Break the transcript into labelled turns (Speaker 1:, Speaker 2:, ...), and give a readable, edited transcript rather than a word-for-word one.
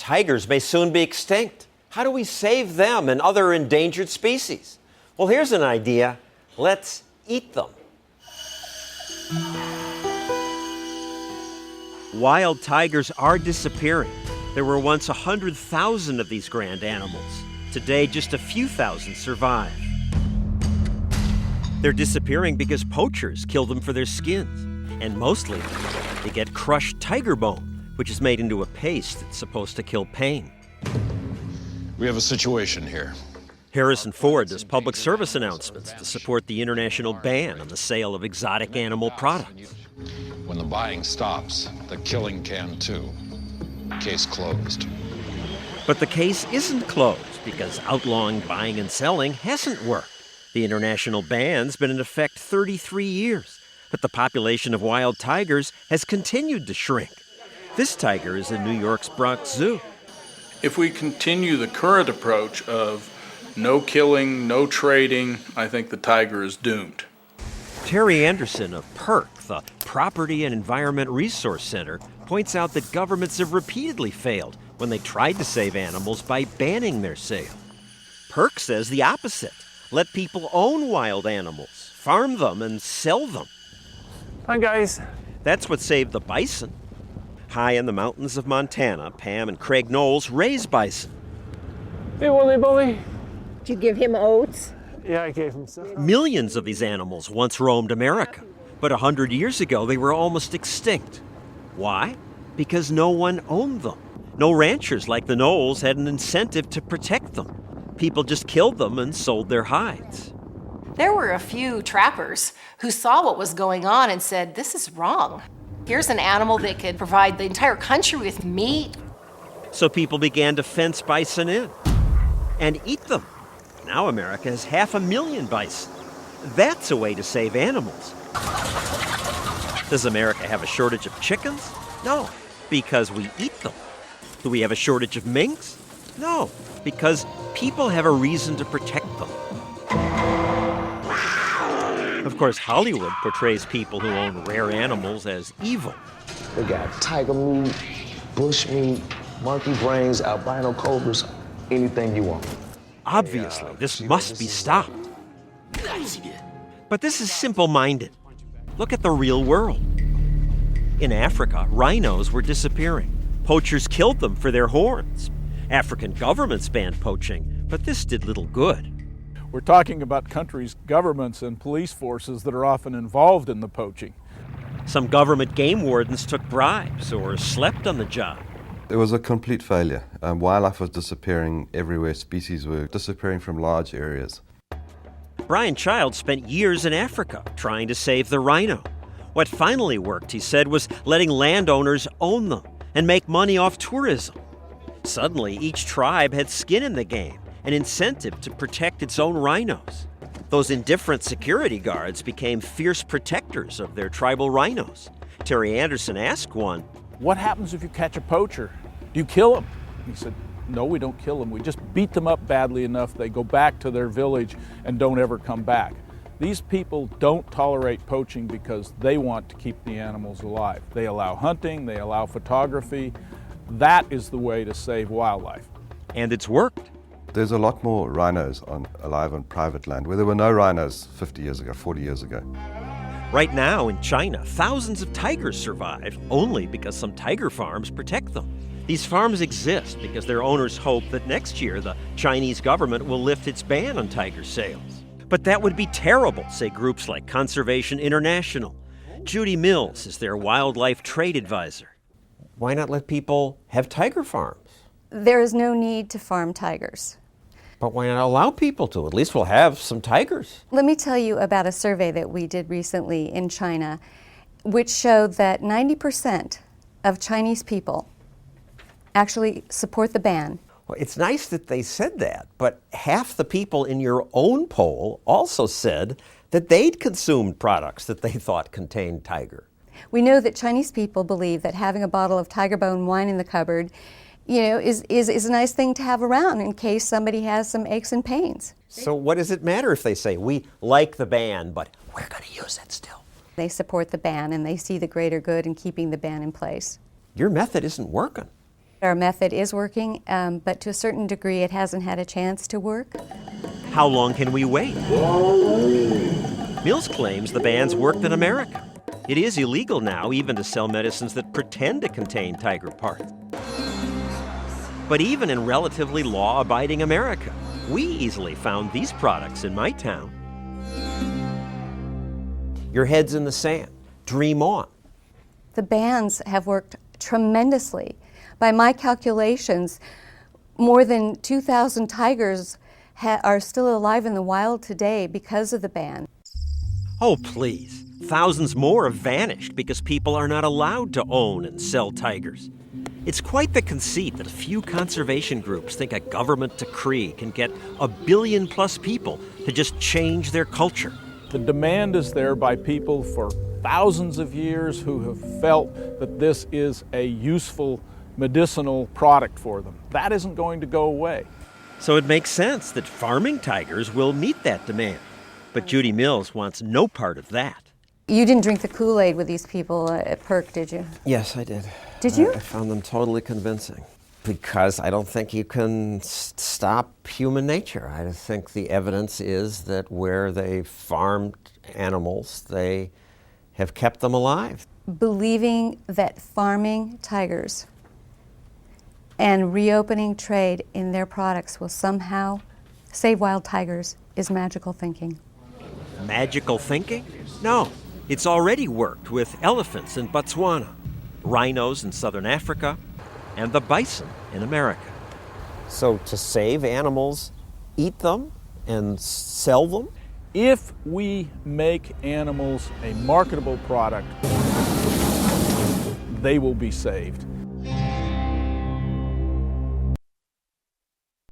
Speaker 1: tigers may soon be extinct. How do we save them and other endangered species? Well, here's an idea. Let's eat them. Wild tigers are disappearing. There were once 100,000 of these grand animals. Today, just a few thousand survive. They're disappearing because poachers kill them for their skins. And mostly, they get crushed tiger bone, which is made into a paste that's supposed to kill pain.
Speaker 2: We have a situation here.
Speaker 1: Harrison Ford does public service announcements to support the international ban on the sale of exotic animal products.
Speaker 2: When the buying stops, the killing can too. Case closed.
Speaker 1: But the case isn't closed because outlawing buying and selling hasn't worked. The international ban's been in effect 33 years, but the population of wild tigers has continued to shrink. This tiger is in New York's Bronx Zoo.
Speaker 3: If we continue the current approach of no killing, no trading, I think the tiger is doomed.
Speaker 1: Terry Anderson of PERC, the Property and Environment Resource Center, points out that governments have repeatedly failed when they tried to save animals by banning their sale. PERC says the opposite. Let people own wild animals, farm them, and sell them.
Speaker 4: Hi, guys.
Speaker 1: That's what saved the bison. High in the mountains of Montana, Pam and Craig Knowles raise bison.
Speaker 4: Hey, Wooly Bully.
Speaker 5: Did you give him oats?
Speaker 4: Yeah, I gave him some.
Speaker 1: Millions of these animals once roamed America, but 100 years ago they were almost extinct. Why? Because no one owned them. No ranchers like the Knowles had an incentive to protect them. People just killed them and sold their hides.
Speaker 6: There were a few trappers who saw what was going on and said, this is wrong. Here's an animal that could provide the entire country with meat.
Speaker 1: So people began to fence bison in and eat them. Now America has 500,000 bison. That's a way to save animals. Does America have a shortage of chickens? No, because we eat them. Do we have a shortage of minks? No, because people have a reason to protect them. Of course, Hollywood portrays people who own rare animals as evil.
Speaker 7: They got tiger meat, bush meat, monkey brains, albino cobras, anything you want.
Speaker 1: Obviously, this must be stopped. But this is simple-minded. Look at the real world. In Africa, rhinos were disappearing. Poachers killed them for their horns. African governments banned poaching, but this did little good.
Speaker 3: We're talking about countries, governments, and police forces that are often involved in the poaching.
Speaker 1: Some government game wardens took bribes or slept on the job.
Speaker 8: It was a complete failure. Wildlife was disappearing everywhere. Species were disappearing from large areas.
Speaker 1: Brian Child spent years in Africa trying to save the rhino. What finally worked, he said, was letting landowners own them and make money off tourism. Suddenly, each tribe had skin in the game, an incentive to protect its own rhinos. Those indifferent security guards became fierce protectors of their tribal rhinos. Terry Anderson asked one,
Speaker 3: What happens if you catch a poacher? Do you kill them? He said, no, we don't kill them. We just beat them up badly enough they go back to their village and don't ever come back. These people don't tolerate poaching because they want to keep the animals alive. They allow hunting, they allow photography. That is the way to save wildlife.
Speaker 1: And it's worked.
Speaker 8: There's a lot more rhinos alive on private land, where there were no rhinos 50 years ago, 40 years ago.
Speaker 1: Right now in China, thousands of tigers survive only because some tiger farms protect them. These farms exist because their owners hope that next year the Chinese government will lift its ban on tiger sales. But that would be terrible, say groups like Conservation International. Judy Mills is their wildlife trade advisor. Why not let people have tiger farms?
Speaker 9: There is no need to farm tigers.
Speaker 1: But why not allow people to? At least we'll have some tigers.
Speaker 9: Let me tell you about a survey that we did recently in China, which showed that 90% of Chinese people actually support the ban.
Speaker 1: Well, it's nice that they said that, but half the people in your own poll also said that they'd consumed products that they thought contained tiger.
Speaker 9: We know that Chinese people believe that having a bottle of tiger bone wine in the cupboard, is a nice thing to have around in case somebody has some aches and pains.
Speaker 1: So what does it matter if they say, we like the ban, but we're going to use it still?
Speaker 9: They support the ban and they see the greater good in keeping the ban in place.
Speaker 1: Your method isn't working.
Speaker 9: Our method is working, but to a certain degree it hasn't had a chance to work.
Speaker 1: How long can we wait? Mills claims the ban's worked in America. It is illegal now even to sell medicines that pretend to contain tiger parts. But even in relatively law-abiding America, we easily found these products in my town. Your head's in the sand. Dream on.
Speaker 9: The bans have worked tremendously. By my calculations, more than 2,000 tigers are still alive in the wild today because of the ban.
Speaker 1: Oh, please. Thousands more have vanished because people are not allowed to own and sell tigers. It's quite the conceit that a few conservation groups think a government decree can get 1 billion plus people to just change their culture.
Speaker 3: The demand is there by people for thousands of years who have felt that this is a useful medicinal product for them. That isn't going to go away.
Speaker 1: So it makes sense that farming tigers will meet that demand. But Judy Mills wants no part of that.
Speaker 9: You didn't drink the Kool-Aid with these people at Perk, did you?
Speaker 10: Yes, I did.
Speaker 9: Did you?
Speaker 10: I found them totally convincing. Because I don't think you can stop human nature. I think the evidence is that where they farmed animals, they have kept them alive.
Speaker 9: Believing that farming tigers and reopening trade in their products will somehow save wild tigers is magical thinking.
Speaker 1: Magical thinking? No, it's already worked with elephants in Botswana, rhinos in southern Africa, and the bison in America.
Speaker 10: So to save animals, eat them and sell them?
Speaker 3: If we make animals a marketable product, they will be saved.